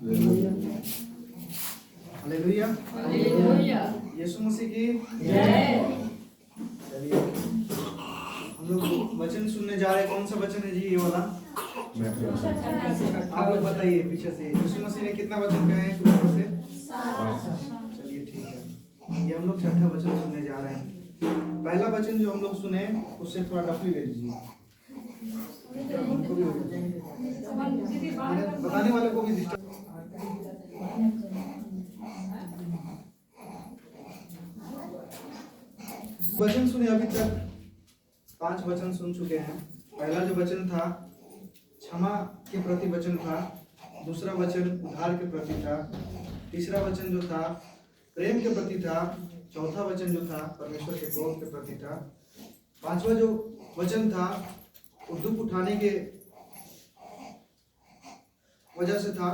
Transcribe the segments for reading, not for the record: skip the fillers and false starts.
Hallelujah. Hallelujah. यीशु मसीह की जय। चलिए हम लोग वचन सुनने जा रहे हैं। कौन सा वचन है जी ये वाला? आप लोग बताइए पीछे से। यीशु मसीह ने कितना वचन कहे हैं शुरू से? चलिए ठीक है। ये हम लोग छठा वचन सुनने जा रहे हैं। पहला वचन जो हम लोग सुने उससे थोड़ा डफली ले लीजिए। हमको भी बताने वाले को भी डिस्टर्ब। वचन सुने अभी तक 5 वचन सुन चुके हैं। पहला जो वचन था क्षमा के प्रति वचन था। दूसरा वचन उद्धार के प्रति था। तीसरा वचन जो था प्रेम के प्रति था। चौथा वचन जो था परमेश्वर के क्रोध के प्रति था। पांचवा जो वचन था वो दुख उठाने के वजह से था।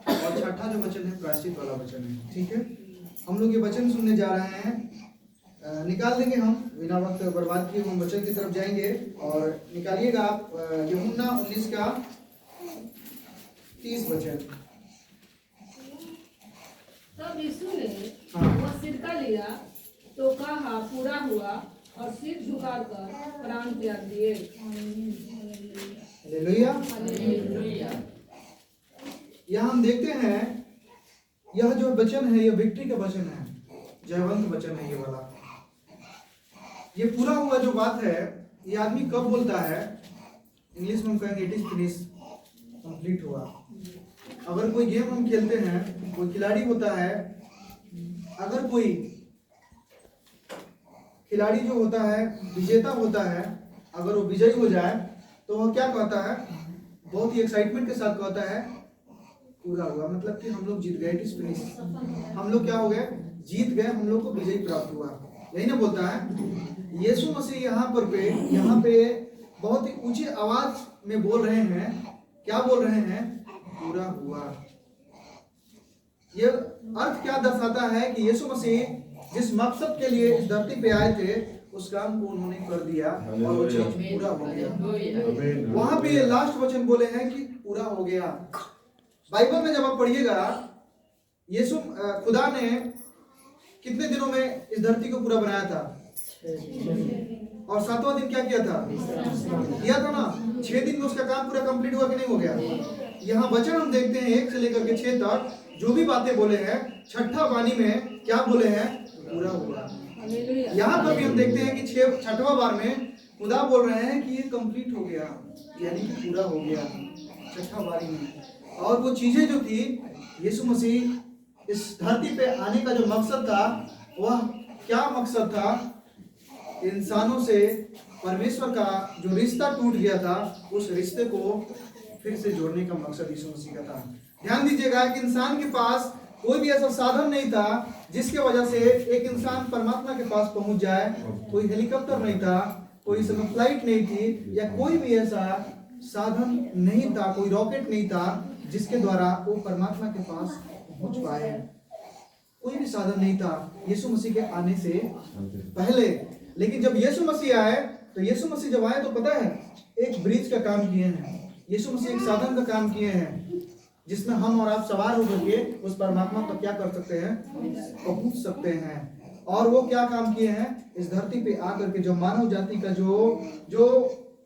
और छठा जो वचन है प्रायश्चित वाला वचन है। ठीक है, हम लोग ये वचन सुनने जा रहे हैं। निकाल देंगे हम बिना वक्त बर्बाद किए। हम वचन की तरफ जाएंगे और निकालिएगा आप यूहन्ना 19 का 30 वचन। तब यीशु ने हाँ। वह सिरका लिया तो कहा पूरा हुआ और सिर झुकाकर प्राण त्याग दिए। हालेलुया। हालेलुया। यहाँ हम देखते हैं यह जो वचन है यह विक्ट्री का वचन है, जयवंत वचन है ये वाला। ये पूरा हुआ जो बात है ये आदमी कब बोलता है? इंग्लिश में हम कहेंगे इट इज फिनिश, कंप्लीट हुआ। अगर कोई गेम हम खेलते हैं, कोई खिलाड़ी होता है, अगर कोई खिलाड़ी जो होता है विजेता होता है, अगर वो विजयी हो जाए तो वह क्या कहता है? बहुत ही एक्साइटमेंट के साथ कहता है पूरा हुआ, मतलब कि हम लोग जीत गए, इट इज फिनिश। हम लोग क्या हो गए? जीत गए, हम लोग को विजय प्राप्त हुआ। यही ना बोलता है यीशु मसीह। यहाँ पे बहुत ही ऊंची आवाज में बोल रहे हैं। क्या बोल रहे हैं? पूरा हुआ। ये अर्थ क्या दर्शाता है कि यीशु मसीह जिस मकसद के लिए इस धरती पे आए थे उस काम को उन्होंने कर दिया और वो चीज पूरा हो गया। वहां पे लास्ट वचन बोले हैं कि पूरा हो गया। बाइबल में जब आप पढ़िएगा यीशु खुदा ने कितने दिनों में इस धरती को पूरा बनाया था? और 7वां दिन क्या किया था? किया था ना। 6 दिन में उसका काम पूरा कंप्लीट हुआ कि नहीं हो गया? यहाँ वचन हम देखते हैं 1 से लेकर के 6 तक जो भी बातें बोले हैं छठा वाणी में क्या बोले हैं? पूरा हुआ। यहाँ पर भी हम देखते हैं कि 6वां बार में खुदा बोल रहे हैं कि ये कंप्लीट हो गया, यानी कि पूरा हो गया छठा वाणी में। और वो चीजें जो थी यीशु मसीह इस धरती पे आने का जो मकसद था वह क्या मकसद था? इंसानों से परमेश्वर का जो रिश्ता टूट गया था उस रिश्ते को फिर से जोड़ने का मकसद यीशु मसीह का था। ध्यान दीजिएगा कि इंसान के पास कोई भी ऐसा साधन नहीं था जिसके वजह से एक इंसान परमात्मा के पास पहुंच जाए। कोई हेलीकॉप्टर नहीं था, कोई समय फ्लाइट नहीं थी, या कोई भी ऐसा साधन नहीं था, कोई रॉकेट नहीं था जिसके द्वारा वो परमात्मा के पास पहुंच पाए। कोई भी साधन नहीं था यीशु मसीह के आने से पहले। लेकिन जब यीशु मसीह आए तो यीशु मसीह जब आए तो पता है एक ब्रिज का काम किए हैं। यीशु मसीह एक साधन का काम किए हैं जिसमें हम और आप सवार होकर के उस परमात्मा तक क्या कर सकते हैं? पहुंच सकते हैं। और वो क्या काम किए हैं? इस धरती पे आकर के जो मानव जाति का जो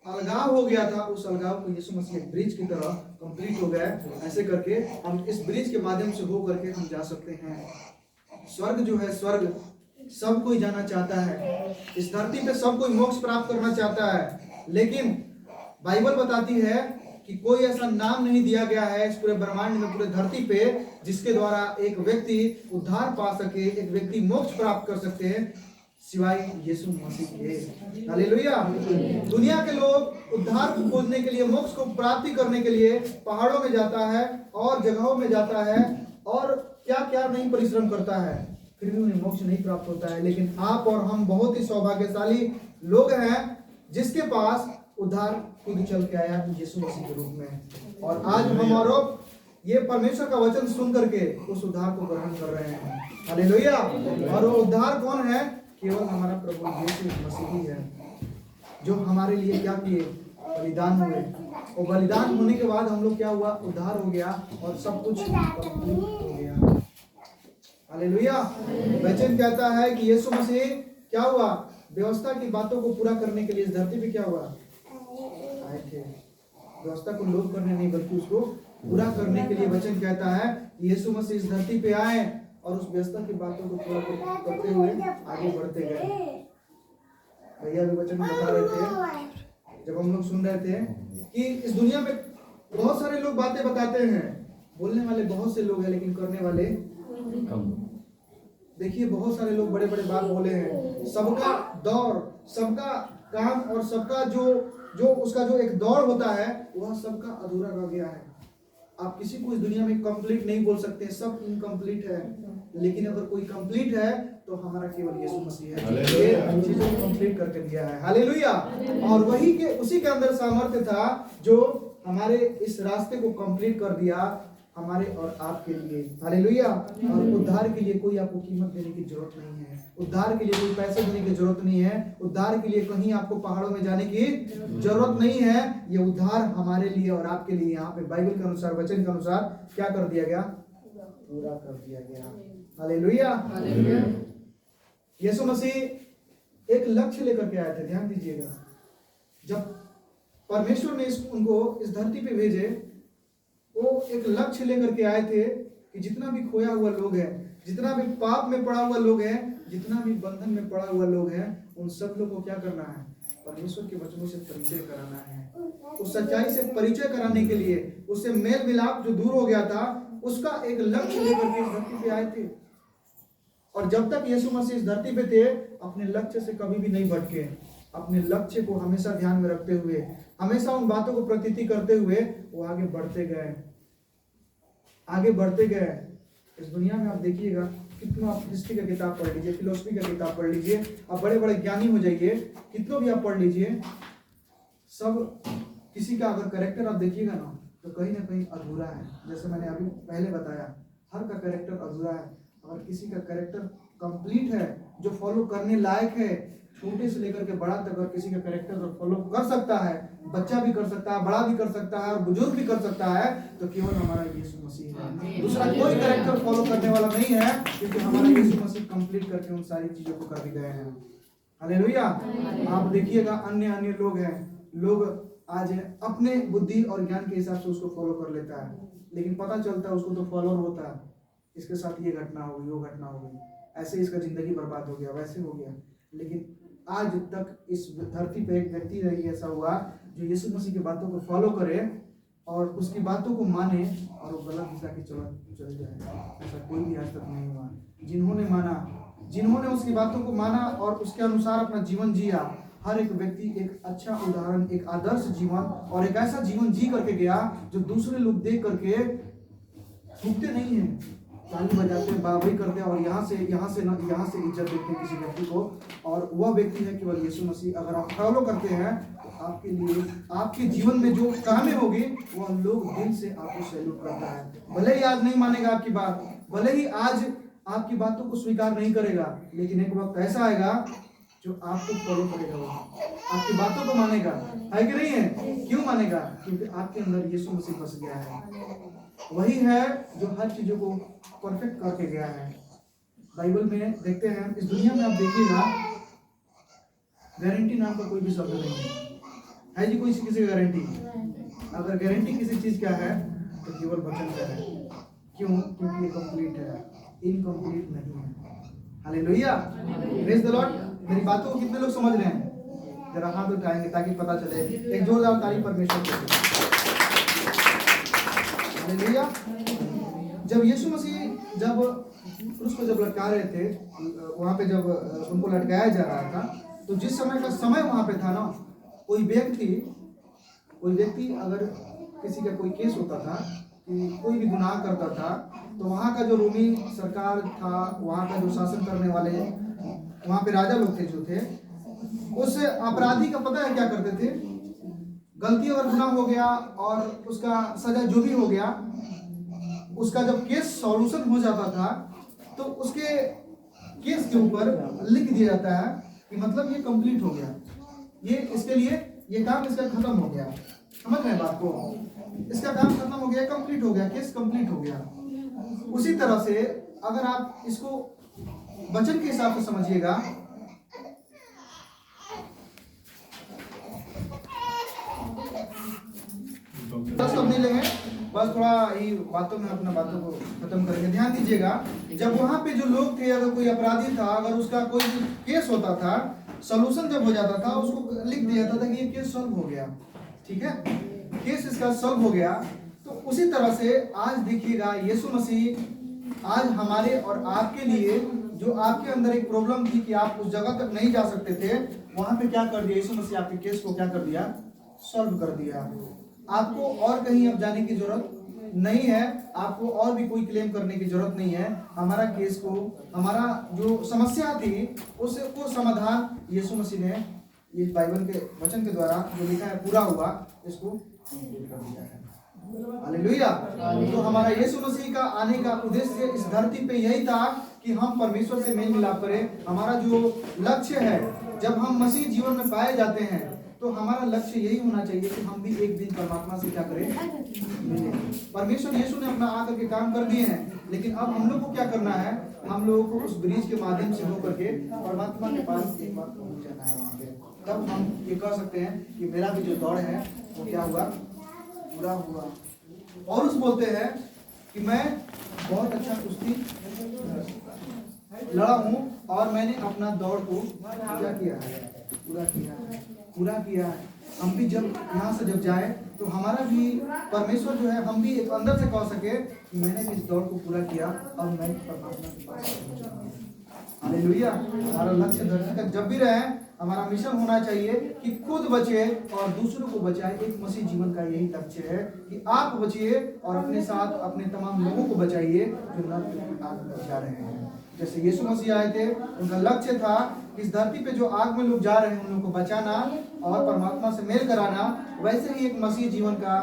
अलगाव हो गया था उस अलगाव को यीशु मसीह एक ब्रिज की तरह कंप्लीट हो गया। ऐसे करके हम इस ब्रिज के माध्यम से हो करके हम जा सकते हैं। स्वर्ग जो है, स्वर्ग सब कोई जाना चाहता है। इस धरती पे सब कोई मोक्ष प्राप्त करना चाहता है, लेकिन बाइबल बताती है कि कोई ऐसा नाम नहीं दिया गया है इस पूरे ब्रह्मांड में, पूरे धरती पे, जिसके द्वारा एक व्यक्ति उद्धार पा सके, एक व्यक्ति मोक्ष प्राप्त कर सकते हैं सिवाय यीशु मसीह के। हालेलुया। दुनिया के लोग उद्धार को खोजने के लिए, मोक्ष को प्राप्ति करने के लिए पहाड़ों में जाता है और जगहों में जाता है और क्या क्या नहीं परिश्रम करता है, फिर भी उन्हें मोक्ष नहीं प्राप्त होता है। लेकिन आप और हम बहुत ही सौभाग्यशाली लोग हैं जिसके पास उद्धार खुद चल के आया यीशु मसीह के रूप में। और आज हम और ये परमेश्वर का वचन सुन करके उस उद्धार को ग्रहण कर रहे हैं। हालेलुया। और वो उद्धार कौन है? केवल हमारा प्रभु यीशु मसीह ही है, जो हमारे लिए क्या किए? बलिदान हुए, और बलिदान होने के बाद हम लोग क्या हुआ, उद्धार हो गया और सब कुछ कंप्लीट हो गया। हालेलुया। वचन कहता है कि यीशु मसीह क्या हुआ, व्यवस्था की बातों को पूरा करने के लिए इस धरती पे क्या हुआ, आए थे। व्यवस्था को लोप करने नहीं बल्कि उसको पूरा करने के लिए वचन कहता है यीशु मसीह इस धरती पे आए और उस व्यवस्था की बातों को पूरा करते हुए आगे बढ़ते गए। भैया भी वचन में बता रहे थे, जब हम लोग सुन रहे थे कि इस दुनिया में बहुत सारे लोग बातें बताते हैं, बोलने वाले बहुत से लोग हैं लेकिन करने वाले कम। देखिए बहुत सारे लोग बड़े बड़े बात बोले हैं, सबका दौर, सबका काम और सबका जो उसका जो एक दौर होता है वह सबका अधूरा रह गया है। आप किसी को इस दुनिया में कंप्लीट नहीं बोल सकते, सब इनकम्प्लीट है। लेकिन अगर कोई कंप्लीट है तो हमारा केवल यीशु मसीह है, ये चीजों को कंप्लीट करके दिया है। हालेलुया। और वही के उसी के अंदर सामर्थ्य था जो हमारे इस रास्ते को कंप्लीट कर दिया हमारे और आपके लिए। हालेलुया। और उद्धार के लिए कोई आपको कीमत देने की जरूरत नहीं है, उद्धार के लिए कोई पैसे देने की जरूरत नहीं है, उद्धार के लिए कहीं आपको पहाड़ों में जाने की जरूरत नहीं है। ये उद्धार हमारे लिए और आपके लिए यहाँ पे बाइबल के अनुसार, वचन के अनुसार क्या कर दिया गया, पूरा कर दिया गया। हालेलुया। यीशु मसीह एक लक्ष्य लेकर के आए थे, ध्यान दीजिएगा। जब परमेश्वर ने उनको इस धरती पे भेजे, वो एक लक्ष्य लेकर के आए थे कि जितना भी खोया हुआ लोग है, जितना भी पाप में पड़ा हुआ लोग है, जितना भी बंधन में पड़ा हुआ लोग है, उन सब लोग को क्या करना है, परमेश्वर के वचनों से परिचय कराना है। उस सच्चाई से परिचय कराने के लिए, उससे मेल मिलाप जो दूर हो गया था, उसका एक लक्ष्य लेकर के इस धरती पे आए थे। और जब तक यीशु मसीह इस धरती पे थे, अपने लक्ष्य से कभी भी नहीं भटके, अपने लक्ष्य को हमेशा ध्यान में रखते हुए, हमेशा उन बातों को प्रतीति करते हुए वो आगे बढ़ते गए, आगे बढ़ते गए। इस दुनिया में आप देखिएगा, कितना आप हिस्ट्री का किताब पढ़ लीजिए, फिलोसफी का किताब पढ़ लीजिए, आप बड़े बड़े ज्ञानी हो जाइए, कितनों भी आप पढ़ लीजिए, सब किसी का अगर कैरेक्टर आप देखिएगा ना तो कहीं ना कहीं अधूरा है। जैसे मैंने अभी पहले बताया, हर का कैरेक्टर अधूरा है। अगर किसी का कैरेक्टर कंप्लीट है, जो फॉलो करने लायक है, छोटे से लेकर के बड़ा तक अगर किसी का कैरेक्टर फॉलो कर सकता है, बच्चा भी कर सकता है, बड़ा भी कर सकता है और बुजुर्ग भी कर सकता है, तो केवल हमारा यीशु मसीह है। दूसरा कोई कैरेक्टर फॉलो करने वाला नहीं है, क्योंकि हमारा यीशु मसीह कंप्लीट करके उन सारी चीजों को कर भी गए हैं। हालेलुया। आप देखिएगा अन्य लोग हैं, लोग आज अपने बुद्धि और ज्ञान के हिसाब से उसको फॉलो कर लेता है, लेकिन पता चलता है उसको तो फॉलोअर होता है, इसके साथ ये घटना हो गई, वो घटना हो गई, ऐसे इसका जिंदगी बर्बाद हो गया, वैसे हो गया। लेकिन आज तक इस धरती पे एक व्यक्ति नहीं ऐसा हुआ जो यीशु मसीह की बातों को फॉलो करे और उसकी बातों को माने और वो गलत दिशा की चले जाए। ऐसा कोई भी आज तक नहीं हुआ। जिन्होंने माना, जिन्होंने उसकी बातों को माना और उसके अनुसार अपना जीवन जिया, हर एक व्यक्ति एक अच्छा उदाहरण, एक आदर्श जीवन और एक ऐसा जीवन जी करके गया जो दूसरे लोग देख करके थूकते नहीं है, ताली बजाते हैं, बाबरी करते हैं और यहाँ से इज्जत देते हैं किसी व्यक्ति को, और वह व्यक्ति है केवल यीशु मसीह। अगर आप फॉलो करते हैं तो आपके लिए, आपके जीवन में जो कामें होगी वह लोग दिल से आपको सैल्यूट करता है। भले ही आज नहीं मानेगा आपकी बात, भले ही आज आपकी बातों को स्वीकार नहीं करेगा, लेकिन एक वक्त ऐसा आएगा जो आपको फॉलो करेगा, वो आपकी बातों को मानेगा, है कि नहीं है? क्यों मानेगा? क्योंकि आपके अंदर यीशु मसीह बस गया है। वही है जो हर चीजों को परफेक्ट करके गया है। बाइबल में देखते हैं, इस दुनिया में आप देखिएगा, गारंटी नाम का कोई भी शब्द नहीं है जी, कोई किसी की गारंटी। अगर गारंटी किसी चीज का है तो केवल वचन का है। क्यों? क्योंकि ये कंप्लीट है, इनकम्प्लीट नहीं है। Hallelujah, praise the Lord. मेरी बातों को कितने लोग समझ रहे हैं? जरा हाथ उठाएंगे ताकि पता चले। एक जोरदार तारीफ परमेश्वर के। हालेलुया। जब यीशु मसीह जब क्रूस को जब लटका रहे थे, वहां पे जब उनको लटकाया जा रहा था, तो जिस समय का समय वहां पे था ना, कोई व्यक्ति अगर किसी का कोई केस होता था कि कोई भी गुनाह करता था, तो वहाँ का जो रोमी सरकार था, वहाँ का जो शासन करने वाले, वहाँ पे राजा लोग थे जो थे, उस अपराधी का पता है क्या करते थे? गलती अगर गुनाह हो गया और उसका सजा जो भी हो गया, उसका जब केस सॉल्यूशन हो जाता था तो उसके केस के ऊपर लिख दिया जाता है कि मतलब ये कंप्लीट हो गया, ये इसके लिए ये काम इसका खत्म हो गया। समझ रहे हैं बात को? इसका काम खत्म हो गया, कंप्लीट हो गया, केस कंप्लीट हो गया। उसी तरह से अगर आप इसको वचन के हिसाब से समझिएगा, बस नहीं लेंगे, बस थोड़ा ही बातों में अपना बातों को खत्म करेंगे। ध्यान दीजिएगा, जब वहां पे जो लोग थे, अगर कोई अपराधी था, अगर उसका कोई केस होता था, सोल्यूशन जब हो जाता था, उसको लिख दिया जाता था कि ये केस सॉल्व हो गया। ठीक है, केस इसका सॉल्व हो गया। तो उसी तरह से आज देखिएगा, यीशु मसीह आज हमारे और आपके लिए, जो आपके अंदर एक प्रॉब्लम थी कि आप उस जगह तक नहीं जा सकते थे, वहां पे क्या कर दिया यीशु मसीह, आपके केस को क्या कर दिया, सॉल्व कर दिया। आपको और कहीं अब जाने की जरूरत नहीं है, आपको और भी कोई क्लेम करने की जरूरत नहीं है। हमारा केस को, हमारा जो समस्या थी उसको समाधान यीशु मसीह ने इस बाइबल के वचन के द्वारा जो लिखा है पूरा हुआ, इसको कंप्लीट कर दिया है। हालेलुया। तो हमारा यीशु मसीह का आने का उद्देश्य इस धरती पे यही था कि हम परमेश्वर से मेल मिलाप करें। हमारा जो लक्ष्य है, जब हम मसीह जीवन में पाए जाते हैं, तो हमारा लक्ष्य यही होना चाहिए कि हम भी एक दिन परमात्मा से क्या करें, मिलें। परमेश्वर यीशु ने अपना आकर के काम कर दिए हैं, लेकिन अब हम लोग को क्या करना है, हम लोगों को उस ब्रिज के माध्यम से होकर के परमात्मा के पास एक बार पहुंच जाना है। वहां पे तब हम ये कह सकते हैं कि मेरा भी जो दौड़ है वो क्या हुआ, पूरा हुआ। और उस बोलते हैं कि मैं बहुत अच्छा कुश्ती लड़ा हूँ और मैंने अपना दौड़ को क्या किया है, पूरा किया है, पूरा किया है। हम भी जब यहाँ से जब जाए तो हमारा भी परमेश्वर जो है, हम भी एक अंदर से कह सके कि मैंने भी इस दौड़ को पूरा किया, अब मैं परमात्मा के पास पहुंचा हूं। हालेलुया। हमारा लक्ष्य धरती तक जब भी रहे, हमारा मिशन होना चाहिए कि खुद बचे और दूसरों को बचाए। एक मसीह जीवन का यही लक्ष्य है कि आप बचिए और अपने साथ अपने तमाम लोगों को बचाइए जो नरक की आग में जा रहे हैं। जैसे यीशु मसीह आए थे, उनका लक्ष्य था इस धरती पे जो आग में लोग जा रहे हैं उन लोगों को बचाना और परमात्मा से मेल कराना। वैसे ही एक मसीह जीवन का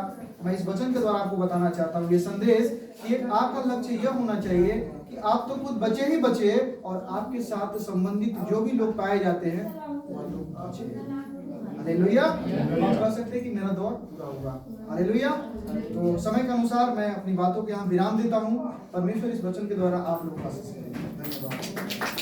मैं इस वचन के द्वारा आपको बताना चाहता हूँ ये संदेश कि एक आपका लक्ष्य यह होना चाहिए कि आप तो खुद बचे ही बचे और आपके साथ संबंधित जो भी लोग पाए जाते हैं वह लोग बचे। हालेलुया। हम कह सकते हैं कि मेरा दौर पूरा हुआ। हालेलुया। तो समय के अनुसार मैं अपनी बातों के यहाँ विराम देता हूँ। परमेश्वर इस वचन के द्वारा आप लोग का आशीष करें। धन्यवाद।